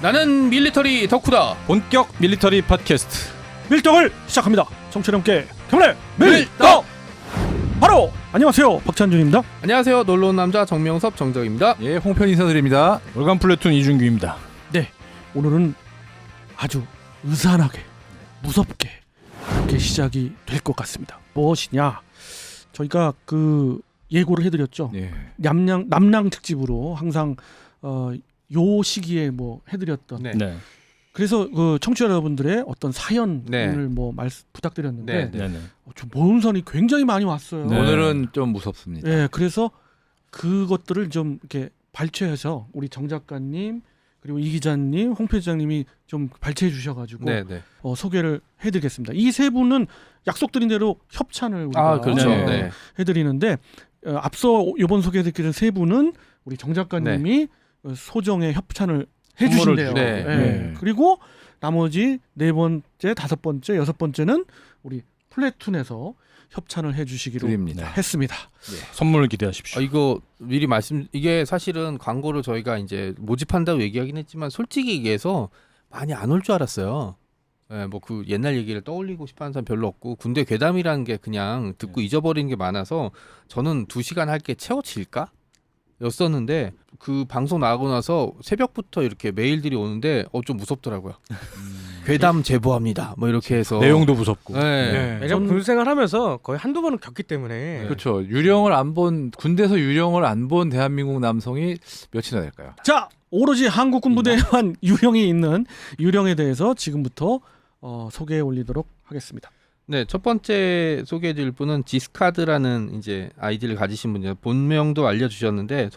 나는 밀리터리 덕후다. 본격 밀리터리 팟캐스트 밀떡을 시작합니다. 청취자 여러분께 경례 밀떡! 바로 안녕하세요, 박찬준입니다. 안녕하세요. 놀러온 남자 정명섭 정정입니다. 예, 홍편 인사드립니다. 월간 플래툰 이준규입니다. 네, 오늘은 아주 으산하게 무섭게 이렇게 시작이 될 것 같습니다. 무엇이냐? 저희가 그 예고를 해드렸죠. 예. 남랑 특집으로 항상 요 시기에 뭐 해드렸던. 네. 네. 그래서 그 청취자 여러분들의 어떤 사연을 네. 뭐 부탁드렸는데 네. 좀 모음선이 굉장히 많이 왔어요. 네. 오늘은 좀 무섭습니다. 예, 그래서 그것들을 좀 이렇게 발췌해서 우리 정 작가님 그리고 이 기자님, 홍 편집장님이 좀 발췌해 주셔가지고 네. 소개를 해드리겠습니다. 이 세 분은 약속드린 대로 협찬을 우리가 그렇죠. 네. 네. 해드리는데 앞서 이번 소개해드린 세 분은 우리 정 작가님이 소정의 협찬을 해주신대요. 주고. 네. 네. 그리고 나머지 네 번째, 다섯 번째, 여섯 번째는 우리 플래툰에서 협찬을 해주시기로 드립니다. 했습니다. 선물을 기대하십시오. 이거 미리 이게 사실은 광고를 저희가 이제 모집한다고 얘기하긴 했지만 솔직히 얘기해서 많이 안 올 줄 알았어요. 예, 뭐 그 옛날 얘기를 떠올리고 싶어하는 사람 별로 없고 군대 괴담이라는 게 그냥 듣고 잊어버리는 게 많아서 저는 2시간 할 게 채워질까? 였었는데 그 방송 나가고 나서 새벽부터 이렇게 메일들이 오는데 좀 무섭더라고요. 괴담 제보합니다. 뭐 이렇게 해서 내용도 무섭고. 네. 왜냐면 군 생활하면서 거의 한두 번은 겪기 때문에 그렇죠. 유령을 안 본 군대에서 유령을 안 본 대한민국 남성이 몇이나 될까요? 자, 오로지 한국 군부대에만 유령이 있는 유령에 대해서 지금부터 소개해 올리도록 하겠습니다. 네, 첫 번째 소개해드릴 분은 지스카드라는 이제 아이디를 가지신 분이에요. 본명도 알려주셨는데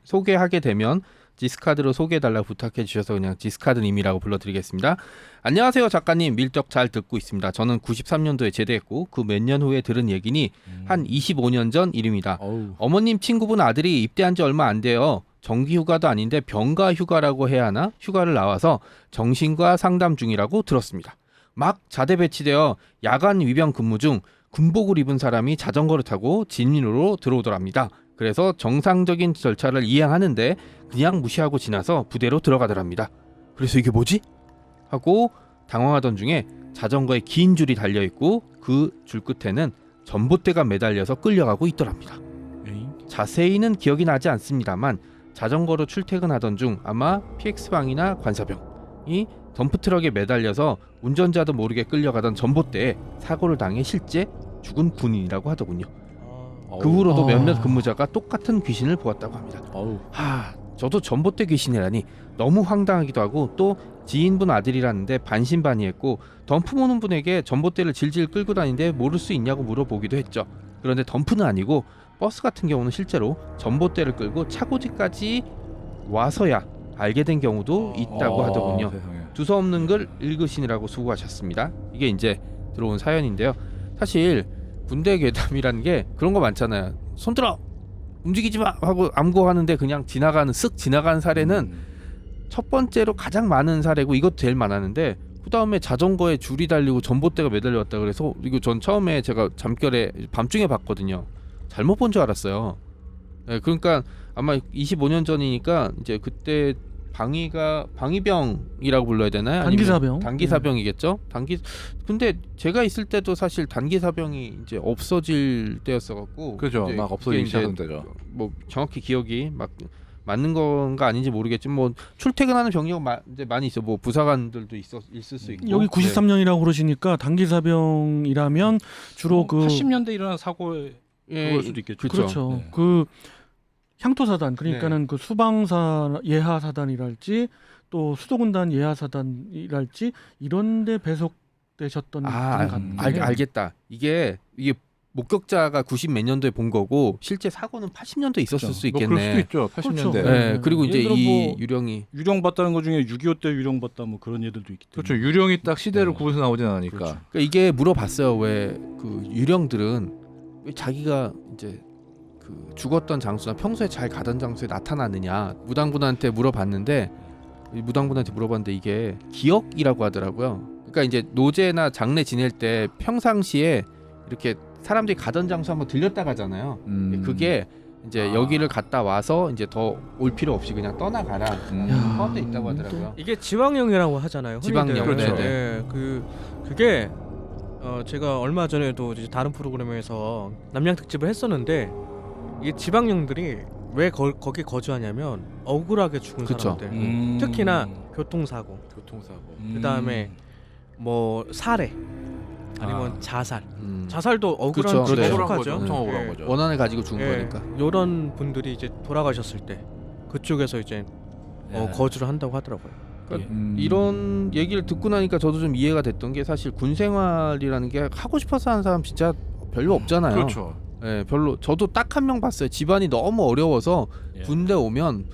소개하게 되면 지스카드로 소개해달라고 부탁해 주셔서 그냥 지스카드님이라고 불러드리겠습니다. 안녕하세요 작가님, 밀떡 잘 듣고 있습니다. 저는 93년도에 제대했고 그 몇 년 후에 들은 얘기니 한 25년 전 일입니다. 어머님 친구분 아들이 입대한 지 얼마 안 돼요. 정기휴가도 아닌데 병가휴가라고 해야 하나? 휴가를 나와서 정신과 상담 중이라고 들었습니다. 막 자대 배치되어 야간 위병 근무 중 군복을 입은 사람이 자전거를 타고 진로로 들어오더랍니다. 그래서 정상적인 절차를 이행하는데 그냥 무시하고 지나서 부대로 들어가더랍니다. 그래서 이게 뭐지? 하고 당황하던 중에 자전거에 긴 줄이 달려있고 그 줄 끝에는 전봇대가 매달려서 끌려가고 있더랍니다. 자세히는 기억이 나지 않습니다만 자전거로 출퇴근하던 중 아마 PX방이나 관사병이 덤프트럭에 매달려서 운전자도 모르게 끌려가던 전봇대에 사고를 당해 실제 죽은 분이라고 하더군요. 그 후로도 몇몇 근무자가 똑같은 귀신을 보았다고 합니다. 저도 전봇대 귀신이라니 너무 황당하기도 하고 또 지인분 아들이라는데 반신반의했고 덤프 모는 분에게 전봇대를 질질 끌고 다니는데 모를 수 있냐고 물어보기도 했죠. 그런데 덤프는 아니고 버스 같은 경우는 실제로 전봇대를 끌고 차고지까지 와서야 알게 된 경우도 있다고 하더군요. 두서없는 글 읽으시느라고 수고하셨습니다. 이게 이제 들어온 사연인데요. 사실 군대 괴담이라는 게 그런 거 많잖아요. 손들어! 움직이지 마! 하고 암고하는데 그냥 쓱 지나가는 사례는 첫 번째로 가장 많은 사례고 이것도 제일 많았는데 그 다음에 자전거에 줄이 달리고 전봇대가 매달려왔다 그래서 이거 전 처음에 제가 잠결에 밤중에 봤거든요. 잘못 본 줄 알았어요. 네, 그러니까 아마 25년 전이니까 이제 그때 방위병이라고 불러야 되나요? 단기사병. 단기사병이겠죠. 근데 제가 있을 때도 사실 단기사병이 이제 없어질 때였어갖고. 그죠. 막 없어지기 시작한 때죠. 뭐 정확히 기억이 막 맞는 건가 아닌지 모르겠지만 뭐 출퇴근하는 병력 이제 많이 있어. 뭐 부사관들도 있을 수 있고. 여기 93년이라고 그러시니까 단기사병이라면 주로 그 80년대 일어난 사고에 그럴 수도 있겠죠. 그렇죠. 네. 그 향토사단 그러니까는 그 수방사 예하사단이랄지 또 수도군단 예하사단이랄지 이런데 배속되셨던 분 같은데. 알겠다. 이게 목격자가 90 몇 년도에 본 거고 실제 사고는 80년도에 있었을 그렇죠. 수 있겠네. 뭐 그럴 수도 있죠. 80년대. 그렇죠. 네. 그리고 이제 이 뭐 유령이 유령 봤다는 것 중에 6.25 때 유령 봤다 뭐 그런 얘들도 있기 때문에. 그렇죠. 유령이 딱 시대를 네. 구분해서 나오진 않으니까. 그렇죠. 그러니까 이게 물어봤어요. 왜 그 유령들은 왜 자기가 이제 그 죽었던 장소나 평소에 잘 가던 장소에 나타나느냐 무당분한테 물어봤는데 이게 기억이라고 하더라고요. 그러니까 이제 노제나 장례 지낼 때 평상시에 이렇게 사람들이 가던 장소 한번 들렸다 가잖아요. 그게 이제 여기를 갔다 와서 이제 더 올 필요 없이 그냥 떠나가라 포함되어 있다고 하더라고요. 이게 지방령이라고 하잖아요. 지방령, 흔히들. 그렇죠. 네, 그게 제가 얼마 전에도 이제 다른 프로그램에서 남양 특집을 했었는데 이게 지방령들이 왜 거기 거주하냐면 억울하게 죽은 그쵸. 사람들, 특히나 교통사고, 그다음에 뭐 살해, 아니면 자살. 자살도 억울한 그쵸. 죄에 네. 속하죠. 엄청 억울한 예. 거죠. 원한을 가지고 죽은 예. 거니까. 이런 분들이 이제 돌아가셨을 때 그쪽에서 이제 거주를 한다고 하더라고요. 그러니까 이런 얘기를 듣고 나니까 저도 좀 이해가 됐던 게 사실 군 생활이라는 게 하고 싶어서 하는 사람 진짜 별로 없잖아요. 그렇죠. 예, 별로. 저도 딱 한 명 봤어요. 집안이 너무 어려워서 예. 군대 오면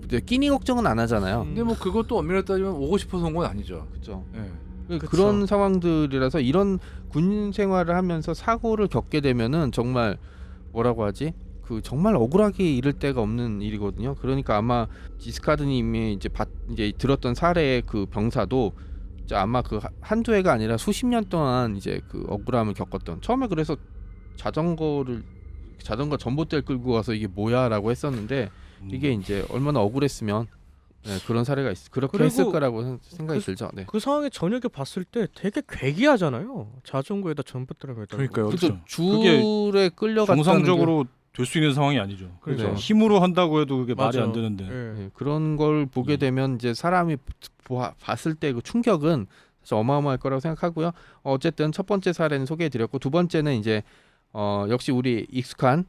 이제 끼니 걱정은 안 하잖아요. 근데 뭐 그것도 엄밀히 따지면 오고 싶어서 온 건 아니죠. 그렇죠. 예. 그쵸. 그런 상황들이라서 이런 군 생활을 하면서 사고를 겪게 되면은 정말 뭐라고 하지? 그 정말 억울하게 이를 데가 없는 일이거든요. 그러니까 아마 지스카드님이 이제 들었던 사례의 그 병사도 이제 아마 그 한두 해가 아니라 수십 년 동안 이제 그 억울함을 겪었던. 처음에 그래서 자전거 전봇대를 끌고 가서 이게 뭐야라고 했었는데 이게 이제 얼마나 억울했으면 그런 사례가 그렇게 그리고 했을 거라고 생각이 들죠. 네. 그 상황에 저녁에 봤을 때 되게 괴기하잖아요. 자전거에다 전봇대를 매달고. 그러니까요. 그죠. 그게 줄에 끌려갔다는 정상적으로 될 수 있는 상황이 아니죠. 그렇죠. 힘으로 한다고 해도 그게 말이 맞아. 안 되는데. 네, 그런 걸 보게 되면 이제 사람이 봤을 때 그 충격은 사실 어마어마할 거라고 생각하고요. 어쨌든 첫 번째 사례는 소개해드렸고 두 번째는 이제 역시 우리 익숙한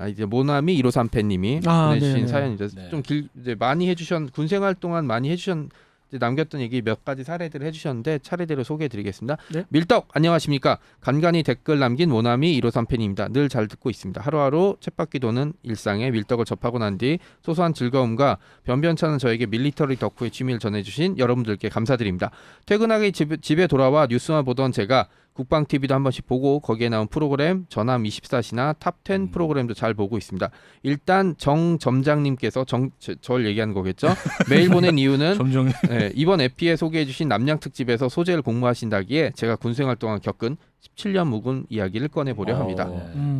이제 모나미 1538님이 보내주신 네네. 사연이죠. 네. 좀 이제 많이 해주신 군생활 동안 많이 해주신 이제 남겼던 얘기 몇 가지 사례들을 해주셨는데 차례대로 소개해드리겠습니다. 네. 밀떡 안녕하십니까? 간간히 댓글 남긴 모나미 1538입니다. 늘 잘 듣고 있습니다. 하루하루 쳇바퀴 도는 일상에 밀떡을 접하고 난 뒤 소소한 즐거움과 변변찮은 저에게 밀리터리 덕후의 취미를 전해주신 여러분들께 감사드립니다. 퇴근하기 집에 돌아와 뉴스만 보던 제가 국방 TV도 한 번씩 보고 거기에 나온 프로그램 전함 24시나 탑10 프로그램도 잘 보고 있습니다. 일단 정 점장님께서 저를 얘기하는 거겠죠. 메일 보낸 이유는 점점 이번 에피에 소개해주신 남양 특집에서 소재를 공부하신다기에 제가 군생활 동안 겪은 17년 묵은 이야기를 꺼내보려 합니다.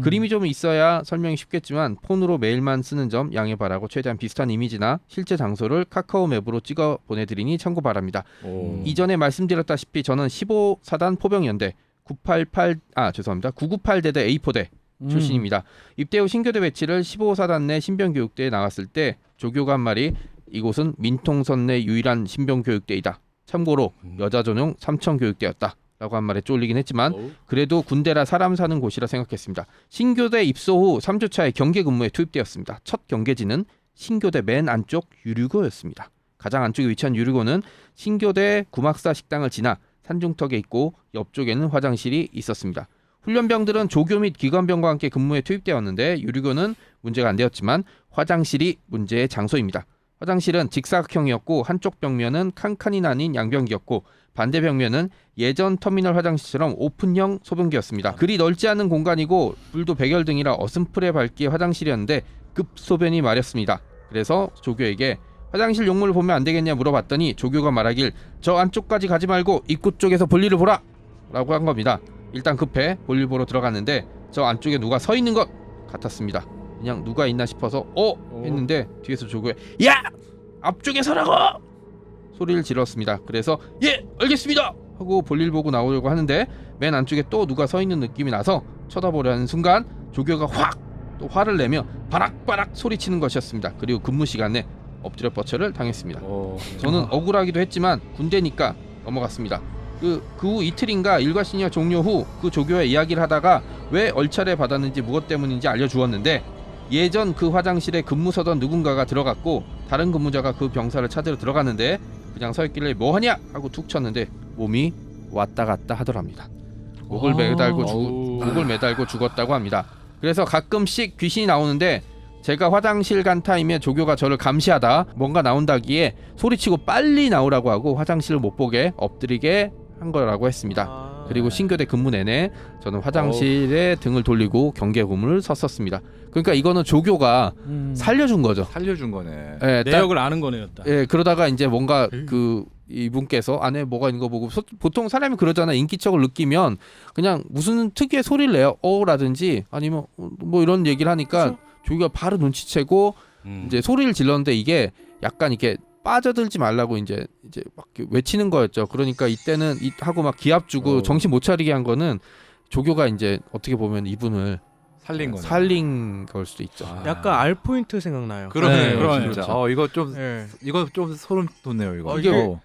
그림이 좀 있어야 설명이 쉽겠지만 폰으로 메일만 쓰는 점 양해 바라고 최대한 비슷한 이미지나 실제 장소를 카카오 맵으로 찍어 보내드리니 참고 바랍니다. 이전에 말씀드렸다시피 저는 15사단 포병연대 998대대 A4대 출신입니다. 입대 후 신교대 배치를 15사단 내 신병교육대에 나갔을 때 조교가 한 말이 이곳은 민통선 내 유일한 신병교육대이다. 참고로 여자 전용 삼천교육대였다. 라고 한 말에 쫄리긴 했지만 그래도 군대라 사람 사는 곳이라 생각했습니다. 신교대 입소 후 3주차에 경계 근무에 투입되었습니다. 첫 경계지는 신교대 맨 안쪽 유류고였습니다. 가장 안쪽에 위치한 유류고는 신교대 구막사 식당을 지나 산중턱에 있고 옆쪽에는 화장실이 있었습니다. 훈련병들은 조교 및 기관병과 함께 근무에 투입되었는데 유류고는 문제가 안 되었지만 화장실이 문제의 장소입니다. 화장실은 직사각형이었고 한쪽 벽면은 칸칸이 나뉜 양변기였고 반대 벽면은 예전 터미널 화장실처럼 오픈형 소변기였습니다. 그리 넓지 않은 공간이고 불도 백열등이라 어슴풀에 밝기의 화장실이었는데 급소변이 마렵습니다. 그래서 조교에게 화장실 용물을 보면 안 되겠냐 물어봤더니 조교가 말하길 저 안쪽까지 가지 말고 입구 쪽에서 볼일을 보라 라고 한 겁니다. 일단 급해 볼일 보러 들어갔는데 저 안쪽에 누가 서 있는 것 같았습니다. 그냥 누가 있나 싶어서 했는데 뒤에서 조교가 야! 앞쪽에 서라고! 소리를 질렀습니다. 그래서 예! 알겠습니다! 하고 볼일 보고 나오려고 하는데 맨 안쪽에 또 누가 서 있는 느낌이 나서 쳐다보려 하는 순간 조교가 확! 또 화를 내며 바락바락 소리치는 것이었습니다. 그리고 근무 시간에 엎드려 뻗쳐를 당했습니다. 저는 억울하기도 했지만 군대니까 넘어갔습니다. 그 후 이틀인가 일과 시니어 종료 후 그 조교와 이야기를 하다가 왜 얼차례 받았는지 무엇 때문인지 알려주었는데 예전 그 화장실에 근무 서던 누군가가 들어갔고 다른 근무자가 그 병사를 찾으러 들어갔는데 그냥 서 있길래 뭐하냐 하고 툭 쳤는데 몸이 왔다 갔다 하더랍니다. 목을 매달고 죽었다고 합니다. 그래서 가끔씩 귀신이 나오는데 제가 화장실 간 타임에 조교가 저를 감시하다 뭔가 나온다기에 소리치고 빨리 나오라고 하고 화장실을 못 보게 엎드리게 한 거라고 했습니다. 그리고 신교대 근무 내내 저는 화장실에 등을 돌리고 경계 고문을 섰었습니다. 그러니까 이거는 조교가 살려준 거죠. 살려준 거네. 예, 내역을 아는 거네요. 예, 그러다가 이제 뭔가 그 이분께서 안에 뭐가 있는 거 보고 보통 사람이 그러잖아. 인기척을 느끼면 그냥 무슨 특유의 소리를 내요. 라든지 아니면 뭐 이런 얘기를 하니까 조교가 바로 눈치채고 이제 소리를 질렀는데 이게 약간 이렇게 빠져들지 말라고 이제 막 외치는 거였죠. 그러니까 이때는 하고 막 기합 주고 정신 못 차리게 한 거는 조교가 이제 어떻게 보면 이분을 살린 거네. 살린 걸 수도 있죠. 약간 알 포인트 생각나요. 그러네요. 그러네요. 진짜. 그렇죠. 이거 좀 소름 돋네요. 이거. 이게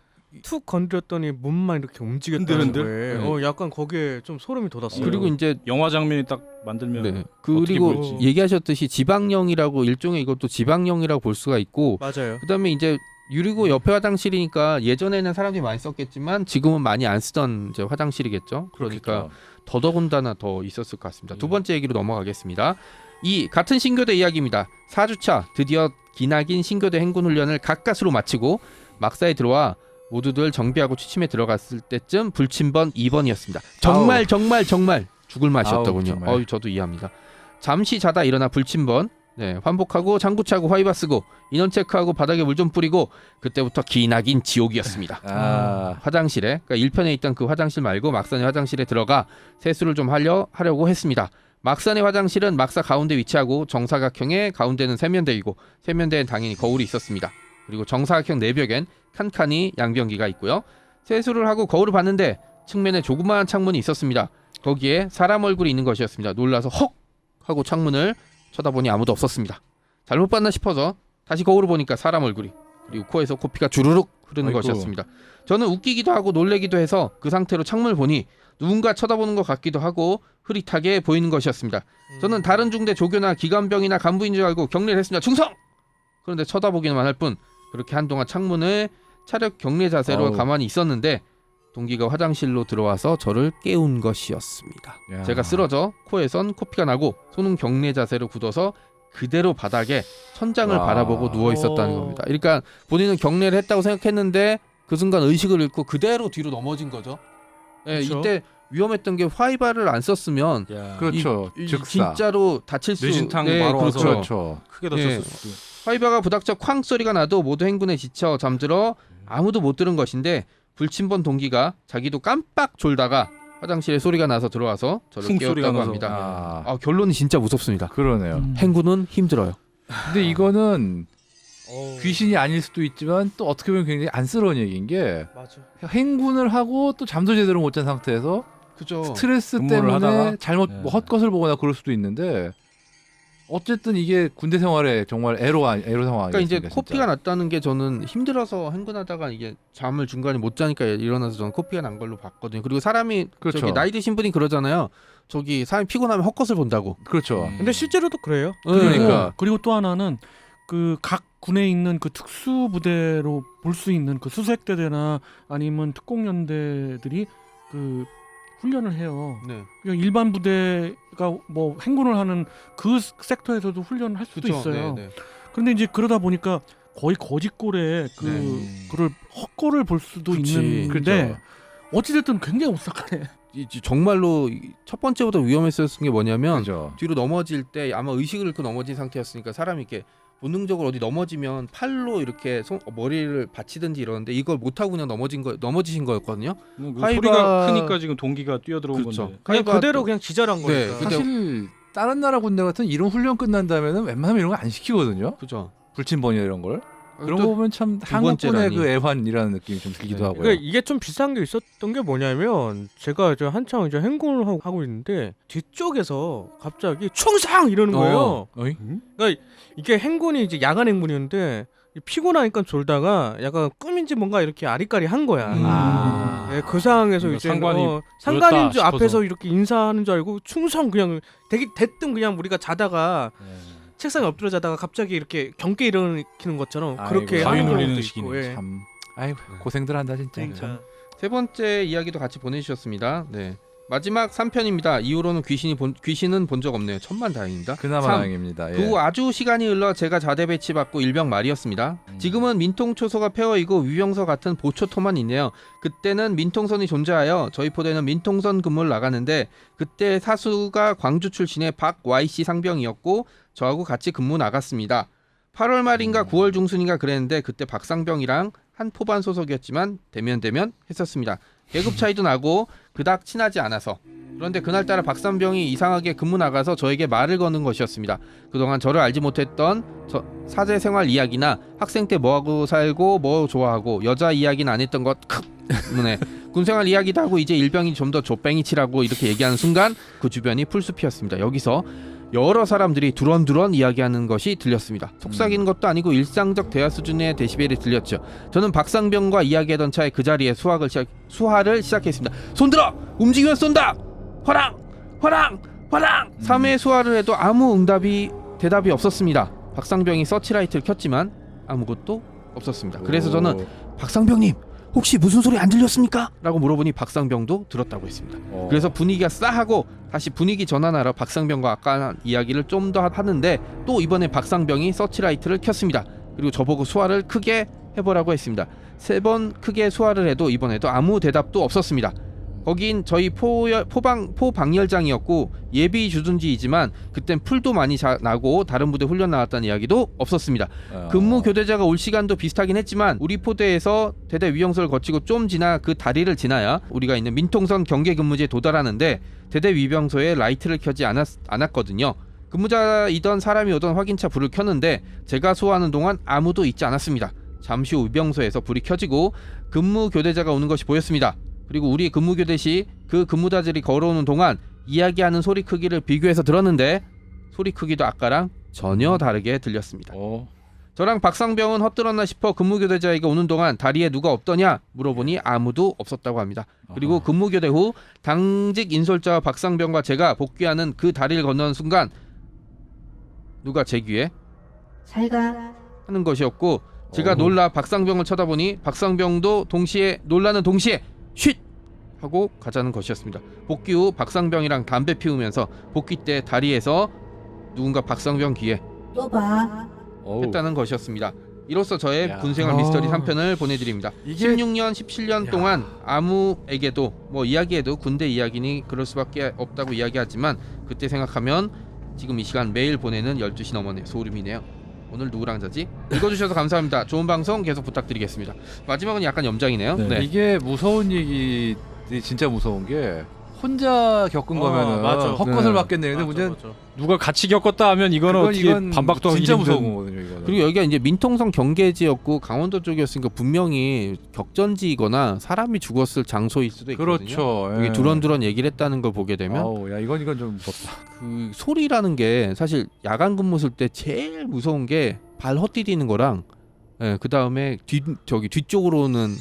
툭 건드렸더니 몸만 이렇게 움직였다는 흔들흔들? 거예요. 약간 거기에 좀 소름이 돋았어요. 그리고 이제 영화 장면이 딱 만들면 네. 그리고 보일지. 얘기하셨듯이 지방령이라고 일종의 이것도 지방령이라고 볼 수가 있고 맞아요. 그다음에 이제 유리고 옆에 화장실이니까 예전에는 사람들이 많이 썼겠지만 지금은 많이 안 쓰던 이제 화장실이겠죠. 그러니까 더더군다나 더 있었을 것 같습니다. 두 번째 얘기로 넘어가겠습니다. 이 같은 신교대 이야기입니다. 4주차 드디어 기나긴 신교대 행군 훈련을 가까스로 마치고 막사에 들어와 모두들 정비하고 취침에 들어갔을 때쯤 불침번 2번이었습니다. 정말 죽을 맛이었더군요. 정말. 저도 이해합니다. 잠시 자다 일어나 불침번 환복하고 장구차고 화이바 쓰고 인원 체크하고 바닥에 물 좀 뿌리고 그때부터 기나긴 지옥이었습니다. 화장실에 그러니까 1편에 있던 그 화장실 말고 막산의 화장실에 들어가 세수를 좀 하려고 했습니다. 막산의 화장실은 막사 가운데 위치하고 정사각형의 가운데는 세면대이고 세면대엔 당연히 거울이 있었습니다. 그리고 정사각형 내벽엔 칸칸이 양변기가 있고요. 세수를 하고 거울을 봤는데 측면에 조그마한 창문이 있었습니다. 거기에 사람 얼굴이 있는 것이었습니다. 놀라서 헉 하고 창문을 쳐다보니 아무도 없었습니다. 잘못 봤나 싶어서 다시 거울을 보니까 사람 얼굴이 그리고 코에서 코피가 주르륵 흐르는 아이고. 것이었습니다. 저는 웃기기도 하고 놀래기도 해서 그 상태로 창문을 보니 누군가 쳐다보는 것 같기도 하고 흐릿하게 보이는 것이었습니다. 저는 다른 중대 조교나 기관병이나 간부인 줄 알고 경례를 했습니다. 충성! 그런데 쳐다보기만 할 뿐 그렇게 한동안 창문을 차렷 경례 자세로 가만히 있었는데 동기가 화장실로 들어와서 저를 깨운 것이었습니다. 야. 제가 쓰러져 코에선 코피가 나고 손은 경례 자세로 굳어서 그대로 바닥에 천장을 와. 바라보고 누워 있었다는 겁니다. 그러니까 본인은 경례를 했다고 생각했는데 그 순간 의식을 잃고 그대로 뒤로 넘어진 거죠. 그쵸? 이때 위험했던 게 화이바를 안 썼으면 그렇죠. 즉사. 진짜로 다칠 수 뇌진탕 네, 바로 와서 그렇죠. 크게 다쳤을 수도. 화이바가 부닥쳐 쾅 소리가 나도 모두 행군에 지쳐 잠들어 아무도 못 들은 것인데 불침번 동기가 자기도 깜빡 졸다가 화장실에 소리가 나서 들어와서 저를 쿵 소리가 깨웠다고 나서. 합니다. 결론이 진짜 무섭습니다. 그러네요. 행군은 힘들어요. 근데 이거는 귀신이 아닐 수도 있지만 또 어떻게 보면 굉장히 안쓰러운 얘기인 게 맞아. 행군을 하고 또 잠도 제대로 못 잔 상태에서 그죠. 스트레스 근무를 때문에 하다가? 잘못 네. 뭐 헛것을 보거나 그럴 수도 있는데 어쨌든 이게 군대 생활에 정말 애로 상황이니까 그러니까 이제 코피가 났다는 게 저는 힘들어서 행군하다가 이게 잠을 중간에 못 자니까 일어나서 저는 코피가 난 걸로 봤거든요. 그리고 사람이 그렇죠. 저기 나이 드신 분이 그러잖아요. 저기 사람이 피곤하면 헛것을 본다고. 그렇죠. 근데 실제로도 그래요. 그러니까. 그리고 또 하나는 그 각 군에 있는 그 특수 부대로 볼 수 있는 그 수색대대나 아니면 특공연대들이 그 훈련을 해요. 네. 그냥 일반 부대가 뭐 행군을 하는 그 섹터에서도 훈련을 할 수도 그쵸. 있어요. 네, 네. 그런데 이제 그러다 보니까 거의 거짓골에 그를 헛골을 볼 수도 그치. 있는데 그렇죠. 어찌됐든 굉장히 오싹하네. 정말로 첫 번째보다 위험했었던 게 뭐냐면 그렇죠. 뒤로 넘어질 때 아마 의식을 잃고 넘어진 상태였으니까 사람이 이렇게 본능적으로 어디 넘어지면 팔로 이렇게 머리를 받치든지 이러는데 이걸 못하고 그냥 넘어지신 거였거든요. 그 화이바- 소리가 크니까 지금 동기가 뛰어들어온 그렇죠. 건데. 그냥 화이바 그대로 또- 그냥 기절한 네, 거니까. 근데- 사실 다른 나라 군대 같은 이런 훈련 끝난 다음에는 웬만하면 이런 거 안 시키거든요. 그죠. 불침번이나 이런 걸. 그런 거 또 보면 참 두 한국군의 번째라니. 그 애환이라는 느낌이 좀 들기도 네. 하고요. 그러니까 이게 좀 비싼 게 있었던 게 뭐냐면 제가 이제 한창 이제 행군을 하고 있는데 뒤쪽에서 갑자기 충성 이러는 거예요. 어이? 그러니까 이게 행군이 이제 야간 행군이었는데 피곤하니까 졸다가 약간 꿈인지 뭔가 이렇게 아리까리한 거야. 아. 네, 그 상황에서 그러니까 이제 상관이 상관인 줄 싶어서. 앞에서 이렇게 인사하는 줄 알고 충성 그냥 대뜸 그냥 우리가 자다가 책상에 엎드려 자다가 갑자기 이렇게 경계 일으키는 것처럼 그렇게 아이고, 하는 가위 놀리는 경우도 시기네, 있고, 예. 참. 아이고 고생들 한다 진짜. 그러니까. 세 번째 이야기도 같이 보내주셨습니다. 네. 마지막 3편입니다. 이후로는 귀신은 본 적 없네요. 천만다행입니다. 그나마 3. 다행입니다. 예. 그 후 아주 시간이 흘러 제가 자대 배치받고 일병 말이었습니다. 지금은 민통초소가 폐허이고 위병서 같은 보초토만 있네요. 그때는 민통선이 존재하여 저희 포대는 민통선 근무를 나가는데 그때 사수가 광주 출신의 박 YC 상병이었고 저하고 같이 근무 나갔습니다. 8월 말인가 9월 중순인가 그랬는데 그때 박상병이랑 한 포반 소속이었지만 대면 했었습니다. 계급 차이도 나고 그닥 친하지 않아서 그런데 그날따라 박상병이 이상하게 근무 나가서 저에게 말을 거는 것이었습니다. 그동안 저를 알지 못했던 사제생활 이야기나 학생 때 뭐하고 살고 뭐 좋아하고 여자 이야기는 안 했던 것 때문에 군생활 이야기도 하고 이제 일병이 좀 더 좆뱅이 치라고 이렇게 얘기하는 순간 그 주변이 풀숲이었습니다. 여기서 여러 사람들이 두런두런 이야기하는 것이 들렸습니다. 속삭이는 것도 아니고 일상적 대화 수준의 데시벨이 들렸죠. 저는 박상병과 이야기하던 차에 그 자리에 수화를 시작했습니다. 손들어! 움직이면 쏜다! 화랑! 화랑! 화랑! 3회 수화를 해도 아무 대답이 없었습니다. 박상병이 서치라이트를 켰지만 아무것도 없었습니다. 그래서 저는 박상병님 혹시 무슨 소리 안 들렸습니까? 라고 물어보니 박상병도 들었다고 했습니다. 그래서 분위기가 싸하고 다시 분위기 전환하러 박상병과 아까 이야기를 좀 더 하는데 또 이번에 박상병이 서치라이트를 켰습니다. 그리고 저보고 수화를 크게 해보라고 했습니다. 3번 크게 수화를 해도 이번에도 아무 대답도 없었습니다. 거긴 저희 포방열장이었고 예비 주둔지이지만 그땐 풀도 많이 나고 다른 부대 훈련 나왔다는 이야기도 없었습니다. 근무 교대자가 올 시간도 비슷하긴 했지만 우리 포대에서 대대 위병소를 거치고 좀 지나 그 다리를 지나야 우리가 있는 민통선 경계 근무지에 도달하는데 대대 위병소에 라이트를 켜지 않았거든요. 근무자이던 사람이 오던 확인차 불을 켰는데 제가 소화하는 동안 아무도 있지 않았습니다. 잠시 후 위병소에서 불이 켜지고 근무 교대자가 오는 것이 보였습니다. 그리고 우리 근무교대 시 그 근무자들이 걸어오는 동안 이야기하는 소리 크기를 비교해서 들었는데 소리 크기도 아까랑 전혀 다르게 들렸습니다. 저랑 박상병은 헛들었나 싶어 근무교대자에게 오는 동안 다리에 누가 없더냐 물어보니 아무도 없었다고 합니다. 그리고 근무교대 후 당직 인솔자와 박상병과 제가 복귀하는 그 다리를 건너는 순간 누가 제 귀에 잘가 하는 것이었고 제가 놀라 박상병을 쳐다보니 박상병도 놀라는 동시에 쉿! 하고 가자는 것이었습니다. 복귀 후 박상병이랑 담배 피우면서 복귀 때 다리에서 누군가 박상병 귀에 또 봐. 했다는 것이었습니다. 이로써 저의 야. 군생활 미스터리 3편을 보내드립니다. 16년, 17년 동안 아무에게도 뭐 이야기해도 군대 이야기니 그럴 수밖에 없다고 이야기하지만 그때 생각하면 지금 이 시간 매일 보내는 12시 넘었네요. 소름이네요. 오늘 누구랑 자지? 읽어주셔서 감사합니다. 좋은 방송 계속 부탁드리겠습니다. 마지막은 약간 염장이네요. 네. 이게 무서운 얘기 진짜 무서운 게 혼자 겪은 거면은 맞아. 헛것을 네. 맞겠네. 근데 문제는 누가 같이 겪었다 하면 이거는 어떻게 이건 반박도 하기 진짜 힘든 무서운 거거든요. 이거는. 그리고 여기가 이제 민통성 경계지였고 강원도 쪽이었으니까 분명히 격전지이거나 사람이 죽었을 장소일 수도 있거든요. 그렇죠. 여기 두런두런 얘기를 했다는 걸 보게 되면 아우, 야 이건 좀 무섭다. 그 소리라는 게 사실 야간 근무 쓸 때 제일 무서운 게 발 헛디디는 거랑 그 다음에 뒤쪽으로는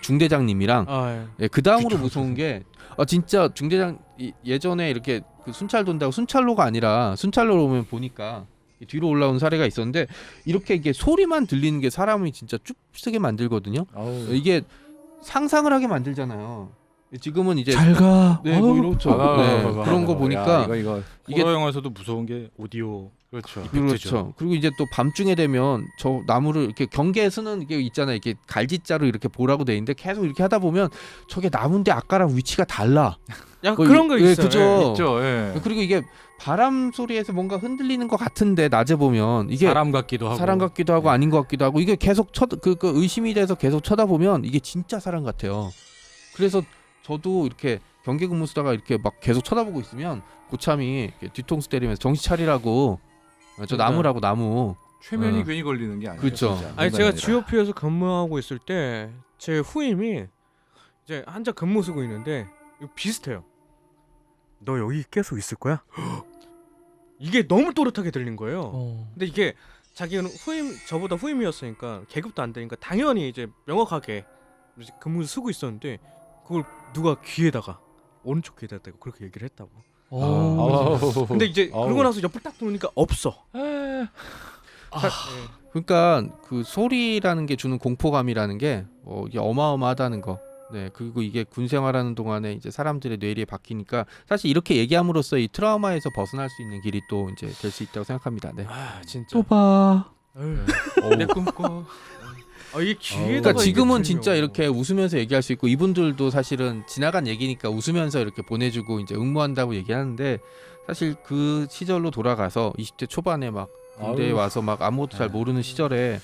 중대장님이랑 그 다음으로 무서운 게 진짜 중대장 예전에 이렇게 그 순찰 돈다고 순찰로가 아니라 순찰로로 오면 보니까 뒤로 올라온 사례가 있었는데 이렇게 이게 소리만 들리는 게 사람이 진짜 쭉 쓰게 만들거든요. 아우. 이게 상상을 하게 만들잖아요. 지금은 이제 잘가. 네, 뭐 이렇죠. 네, 그런 거 보니까 이거 이게 호러 영화에서도 무서운 게 오디오 그렇죠. 그렇죠. 그리고 이제 또 밤중에 되면 저 나무를 이렇게 경계에 서는 게 있잖아요. 이렇게 갈짓자로 이렇게 보라고 돼 있는데 계속 이렇게 하다 보면 저게 나무인데 아까랑 위치가 달라. 약간 그런 거 예, 있어요. 그죠. 있죠. 예. 그리고 이게 바람 소리에서 뭔가 흔들리는 것 같은데 낮에 보면 이게 사람 같기도 하고 사람 같기도 하고 아닌 것 같기도 하고 이게 계속 그 의심이 돼서 계속 쳐다보면 이게 진짜 사람 같아요. 그래서 저도 이렇게 경계 근무 쓰다가 이렇게 막 계속 쳐다보고 있으면 고참이 이렇게 뒤통수 때리면서 정신 차리라고 저 나무라고 나무. 최면이 어. 괜히 걸리는 게 아니에요. 그렇죠. 진짜. 아니 농담이 제가 아니라. GOP에서 근무하고 있을 때 제 후임이 이제 한자 근무 쓰고 있는데 이거 비슷해요. 너 여기 계속 있을 거야? 이게 너무 또렷하게 들린 거예요. 근데 이게 자기는 저보다 후임이었으니까 계급도 안 되니까 당연히 이제 명확하게 이제 근무를 쓰고 있었는데 그걸 누가 귀에다가 오른쪽 귀에다 대고 그렇게 얘기를 했다고. 근데 이제 그러고 나서 옆을 딱 보니까 없어. 그러니까 그 소리라는 게 주는 공포감이라는 게 이게 어마어마하다는 거. 네, 그리고 이게 군 생활하는 동안에 이제 사람들의 뇌리에 박히니까 사실 이렇게 얘기함으로써 이 트라우마에서 벗어날 수 있는 길이 또 이제 될 수 있다고 생각합니다. 네. 진짜. 또 봐. 내 꿈꿔. 이게 귀에다가 그러니까 이게 지금은 들려. 진짜 이렇게 웃으면서 얘기할 수 있고 이분들도 사실은 지나간 얘기니까 웃으면서 이렇게 보내주고 이제 응모한다고 얘기하는데 사실 그 시절로 돌아가서 20대 초반에 막 군대에 아유. 와서 막 아무것도 잘 모르는 시절에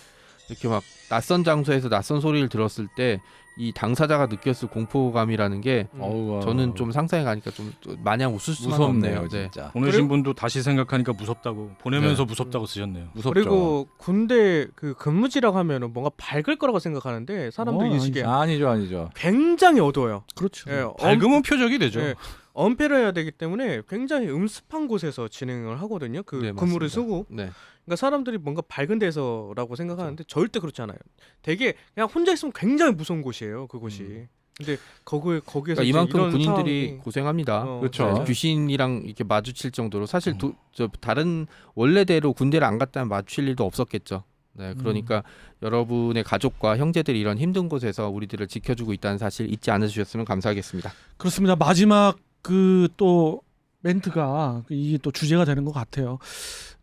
이렇게 막 낯선 장소에서 낯선 소리를 들었을 때 이 당사자가 느꼈을 공포감이라는 게 어우, 저는 좀 상상이 가니까 좀 마냥 웃을 수만 무섭네요, 없네요. 네. 진짜. 보내신 분도 다시 생각하니까 무섭다고 보내면서 무섭다고 쓰셨네요. 무섭죠. 그리고 군대 그 근무지라고 하면은 뭔가 밝을 거라고 생각하는데 사람들 인식이 아니죠. 굉장히 어두워요. 그렇죠. 예, 밝으면 표적이 되죠. 예, 엄폐를 해야 되기 때문에 굉장히 음습한 곳에서 진행을 하거든요. 그 네, 근무를 맞습니다. 쓰고. 네. 그러니까 사람들이 뭔가 밝은 데서라고 생각하는데 절대 그렇지 않아요. 되게 그냥 혼자 있으면 굉장히 무서운 곳이에요. 그곳이. 근데 거기에서 그러니까 이제 이만큼 이런 군인들이 상황이- 고생합니다. 그렇죠. 네, 귀신이랑 이렇게 마주칠 정도로 사실 저 다른 원래대로 군대를 안 갔다면 마주칠 일도 없었겠죠. 네, 그러니까 여러분의 가족과 형제들이 이런 힘든 곳에서 우리들을 지켜주고 있다는 사실 잊지 않으셨으면 감사하겠습니다. 그렇습니다. 마지막 그 또 멘트가 이게 또 주제가 되는 것 같아요.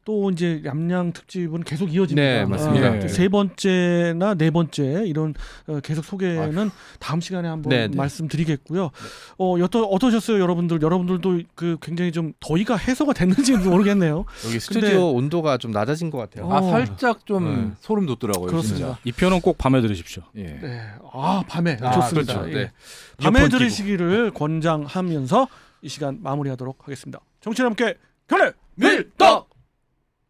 또 이제 얌양 특집은 계속 이어집니다. 네, 맞습니다. 네. 세 번째나 네 번째 이런 계속 소개는 다음 시간에 한번 네, 네. 말씀드리겠고요. 어떠셨어요, 여러분들? 여러분들도 그 굉장히 좀 더위가 해소가 됐는지는 모르겠네요. 여기 스튜디오 온도가 좀 낮아진 것 같아요. 어. 살짝 좀 네. 소름 돋더라고요. 그렇습니다. 이 편은 꼭 밤에 들으십시오. 진짜. 예. 네. 밤에 아, 좋습니다. 그렇죠. 예. 네. 밤에 이어폰 들으시기를 권장하면서 이 시간 마무리하도록 하겠습니다. 정치 함께 견해 밀떡.